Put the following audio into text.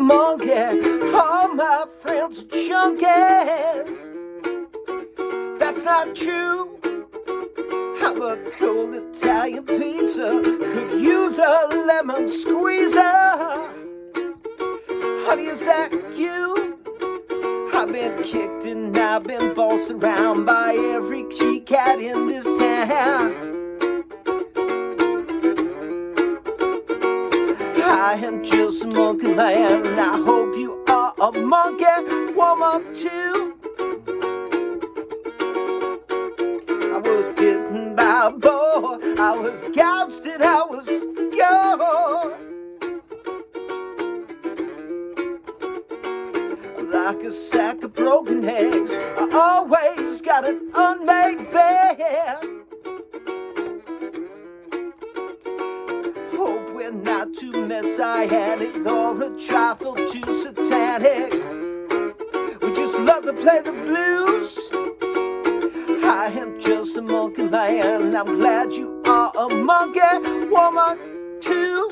monkey. All my friends are junkies. That's not true. I'm a cold Italian pizza, could use a lemon squeezer. Honey, is that you? I've been kicked and I've been bossed around by every kitty cat in this town. I am just a monkey man, and I hope you are a monkey woman too. I was bitten by a boa, I was gouged and I was gone. Like a sack of broken eggs, I always got an unmade bed. Hope we're not too messianic or a trifle too satanic. We just love to play the blues. I am just a monkey man, I'm glad you are a monkey woman too.